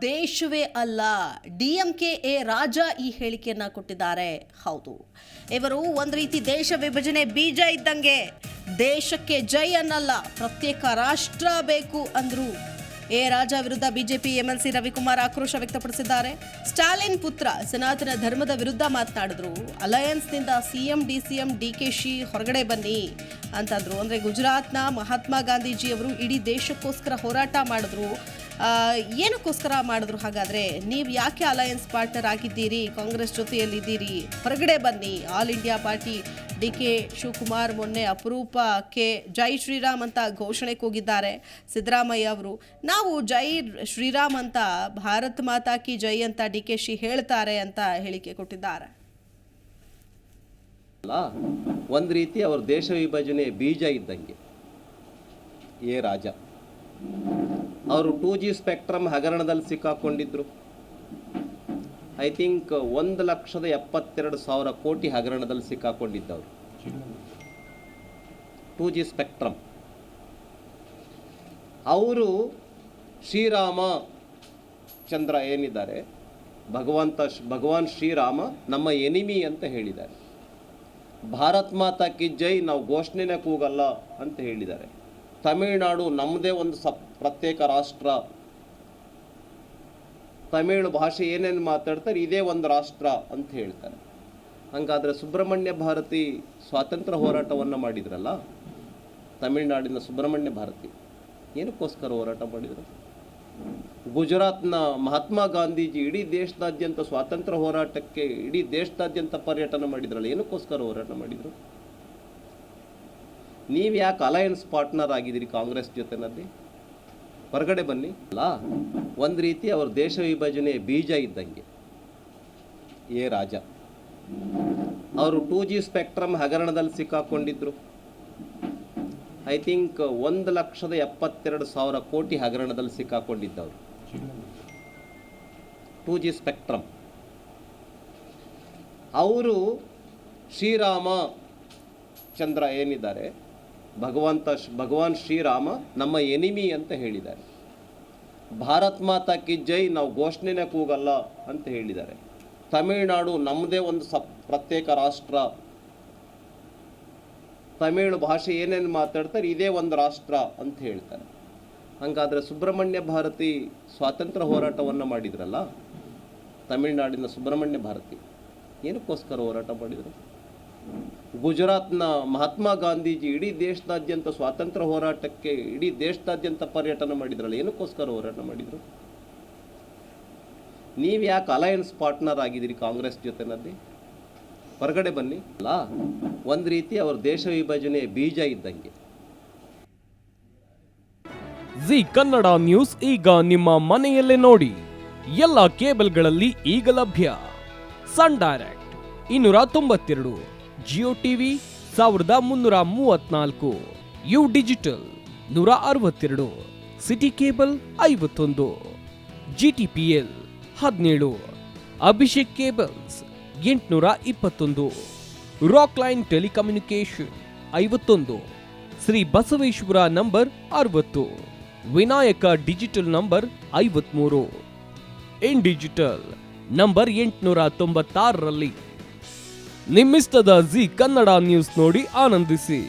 ದೇಶವೇ ಅಲ್ಲ. ಡಿಎಂಕೆ ರಾಜ ಈ ಹೇಳಿಕೆಯನ್ನ ಕೊಟ್ಟಿದ್ದಾರೆ. ಹೌದು, ಇವರು ಒಂದು ರೀತಿ ದೇಶ ವಿಭಜನೆ ಬೀಜ ಇದ್ದಂಗೆ. ದೇಶಕ್ಕೆ ಜೈ ಅನ್ನಲ್ಲ, ಪ್ರತ್ಯೇಕ ರಾಷ್ಟ್ರ ಬೇಕು ಅಂದ್ರು. ರಾಜ ವಿರುದ್ಧ ಬಿಜೆಪಿ ಎಂಎಲ್ಸಿ ರವಿಕುಮಾರ್ ಆಕ್ರೋಶ ವ್ಯಕ್ತಪಡಿಸಿದ್ದಾರೆ. ಸ್ಟಾಲಿನ್ ಪುತ್ರ ಸನಾತನ ಧರ್ಮದ ವಿರುದ್ಧ ಮಾತನಾಡಿದ್ರು. ಅಲಯನ್ಸ್ನಿಂದ ಸಿಎಂ ಡಿಸಿಎಂ ಡಿಕೆಶಿ ಹೊರಗಡೆ ಬನ್ನಿ ಅಂತಂದ್ರು. ಅಂದ್ರೆ ಗುಜರಾತ್ನ ಮಹಾತ್ಮ ಗಾಂಧೀಜಿ ಅವರು ಇಡೀ ದೇಶಕ್ಕೋಸ್ಕರ ಹೋರಾಟ ಮಾಡಿದ್ರು. ಏನಕ್ಕೋಸ್ಕರ ಮಾಡಿದ್ರು? ಹಾಗಾದ್ರೆ ನೀವು ಯಾಕೆ ಅಲಯನ್ಸ್ ಪಾರ್ಟ್ನರ್ ಆಗಿದ್ದೀರಿ? ಕಾಂಗ್ರೆಸ್ ಜೊತೆಯಲ್ಲಿದ್ದೀರಿ, ಹೊರಗಡೆ ಬನ್ನಿ. All India party DK Shivakumar ಮೊನ್ನೆ ಅಪರೂಪಕ್ಕೆ ಜೈ ಶ್ರೀರಾಮ್ ಅಂತ ಘೋಷಣೆ ಕೂಗಿದ್ದಾರೆ. ಸಿದ್ದರಾಮಯ್ಯ ಅವರು ನಾವು ಜೈ ಶ್ರೀರಾಮ್ ಅಂತ, ಭಾರತ್ ಮಾತಾ ಕಿ ಜೈ ಅಂತ ಡಿಕೆಶಿ ಹೇಳ್ತಾರೆ ಅಂತ ಹೇಳಿಕೆ ಕೊಟ್ಟಿದ್ದಾರೆ. ಒಂದು ರೀತಿ ಅವ್ರ ದೇಶ ವಿಭಜನೆ ಬೀಜ ಇದ್ದಂಗೆ. ರಾಜ ಅವರು 2G ಸ್ಪೆಕ್ಟ್ರಮ್ ಹಗರಣದಲ್ಲಿ ಸಿಕ್ಕಾಕೊಂಡಿದ್ರು. ಐ ಥಿಂಕ್ 1,72,000 ಕೋಟಿ ಹಗರಣದಲ್ಲಿ ಸಿಕ್ಕಾಕೊಂಡಿದ್ದವರು. 2G ಸ್ಪೆಕ್ಟ್ರಮ್ ಅವರು ಚಂದ್ರ ಏನಿದ್ದಾರೆ, ಭಗವಾನ್ ಶ್ರೀರಾಮ ನಮ್ಮ ಎನಿಮಿ ಅಂತ ಹೇಳಿದ್ದಾರೆ. ಭಾರತ್ ಮಾತಾ ಕಿ ಜೈ ನಾವು ಘೋಷಣೆನೇ ಕೂಗಲ್ಲ ಅಂತ ಹೇಳಿದ್ದಾರೆ. ತಮಿಳುನಾಡು ನಮ್ಮದೇ ಒಂದು ಪ್ರತ್ಯೇಕ ರಾಷ್ಟ್ರ, ತಮಿಳು ಭಾಷೆ ಏನೇನು ಮಾತಾಡ್ತಾರೆ ಇದೇ ಒಂದು ರಾಷ್ಟ್ರ ಅಂತ ಹೇಳ್ತಾರೆ. ಹಂಗಾದರೆ ಸುಬ್ರಹ್ಮಣ್ಯ ಭಾರತಿ ಸ್ವಾತಂತ್ರ್ಯ ಹೋರಾಟವನ್ನು ಮಾಡಿದ್ರಲ್ಲ, ತಮಿಳುನಾಡಿನ ಸುಬ್ರಹ್ಮಣ್ಯ ಭಾರತಿ ಏನಕ್ಕೋಸ್ಕರ ಹೋರಾಟ ಮಾಡಿದರು? ಗುಜರಾತ್ನ ಮಹಾತ್ಮ ಗಾಂಧೀಜಿ ಇಡೀ ದೇಶದಾದ್ಯಂತ ಸ್ವಾತಂತ್ರ್ಯ ಹೋರಾಟಕ್ಕೆ ಇಡೀ ದೇಶದಾದ್ಯಂತ ಪರ್ಯಟನೆ ಮಾಡಿದ್ರಲ್ಲ, ಏನಕ್ಕೋಸ್ಕರ ಹೋರಾಟ ಮಾಡಿದರು? ನೀವು ಯಾಕೆ ಅಲಯನ್ಸ್ ಪಾರ್ಟ್ನರ್ ಆಗಿದ್ದೀರಿ ಕಾಂಗ್ರೆಸ್ ಜೊತೆನಲ್ಲಿ? ಹೊರಗಡೆ ಬನ್ನಿ. ಅಲ್ಲ, ಒಂದು ರೀತಿ ಅವ್ರ ದೇಶ ವಿಭಜನೆ ಬೀಜ ಇದ್ದಂಗೆ. ರಾಜ ಅವರು 2G ಸ್ಪೆಕ್ಟ್ರಮ್ ಹಗರಣದಲ್ಲಿ ಸಿಕ್ಕಾಕೊಂಡಿದ್ರು. ಐ ಥಿಂಕ್ 1,72,000 ಕೋಟಿ ಹಗರಣದಲ್ಲಿ ಸಿಕ್ಕಾಕೊಂಡಿದ್ದವರು. 2G ಸ್ಪೆಕ್ಟ್ರಮ್ ಅವರು ಚಂದ್ರ ಏನಿದ್ದಾರೆ, ಭಗವಾನ್ ಶ್ರೀರಾಮ ನಮ್ಮ ಎನಿಮಿ ಅಂತ ಹೇಳಿದ್ದಾರೆ. ಭಾರತ್ ಮಾತಾ ಕಿ ಜೈ ನಾವು ಘೋಷಣೆನೇ ಕೂಗಲ್ಲ ಅಂತ ಹೇಳಿದ್ದಾರೆ. ತಮಿಳುನಾಡು ನಮ್ಮದೇ ಒಂದು ಪ್ರತ್ಯೇಕ ರಾಷ್ಟ್ರ, ತಮಿಳು ಭಾಷೆ ಏನೇನು ಮಾತಾಡ್ತಾರೆ ಇದೇ ಒಂದು ರಾಷ್ಟ್ರ ಅಂತ ಹೇಳ್ತಾರೆ. ಹಂಗಾದರೆ ಸುಬ್ರಹ್ಮಣ್ಯ ಭಾರತಿ ಸ್ವಾತಂತ್ರ್ಯ ಹೋರಾಟವನ್ನು ಮಾಡಿದ್ರಲ್ಲ, ತಮಿಳುನಾಡಿನ ಸುಬ್ರಹ್ಮಣ್ಯ ಭಾರತಿ ಏನಕ್ಕೋಸ್ಕರ ಹೋರಾಟ ಮಾಡಿದರು? ಗುಜರಾತ್ನ ಮಹಾತ್ಮ ಗಾಂಧೀಜಿ ಇಡೀ ದೇಶದಾದ್ಯಂತ ಸ್ವಾತಂತ್ರ್ಯ ಹೋರಾಟಕ್ಕೆ ಇಡೀ ದೇಶದಾದ್ಯಂತ ಪರ್ಯಟನೆ ಮಾಡಿದ್ರಲ್ಲ, ಏನಕ್ಕೋಸ್ಕರ ಹೋರಾಟ ಮಾಡಿದರು? ನೀವು ಯಾಕೆ ಅಲಯನ್ಸ್ ಪಾರ್ಟ್ನರ್ ಆಗಿದ್ದೀರಿ ಕಾಂಗ್ರೆಸ್ ಜೊತೆನಲ್ಲಿ? ಹೊರಗಡೆ ಬನ್ನಿ. ಅಲ್ಲ, ಒಂದು ರೀತಿ ಅವ್ರ ದೇಶ ವಿಭಜನೆ ಬೀಜ ಇದ್ದಂಗೆ. ಜಿ ಕನ್ನಡ ನ್ಯೂಸ್ ಈಗ ನಿಮ್ಮ ಮನೆಯಲ್ಲೇ ನೋಡಿ. ಎಲ್ಲ ಕೇಬಲ್ಗಳಲ್ಲಿ ಈಗ ಲಭ್ಯ. Sun Direct 292, Jio TV 1334, U digital 162, City Cable 51, GTPL 17, Abhishek cables 821, Rock Line Telecommunication 51, Shri Basaveshwara number 60, Vinayaka digital number 53, in digital number 896ರಲ್ಲಿ. ನಿಮ್ಮಿಸ್ತದ ಜಿ ಕನ್ನಡ ನ್ಯೂಸ್ ನೋಡಿ ಆನಂದಿಸಿ.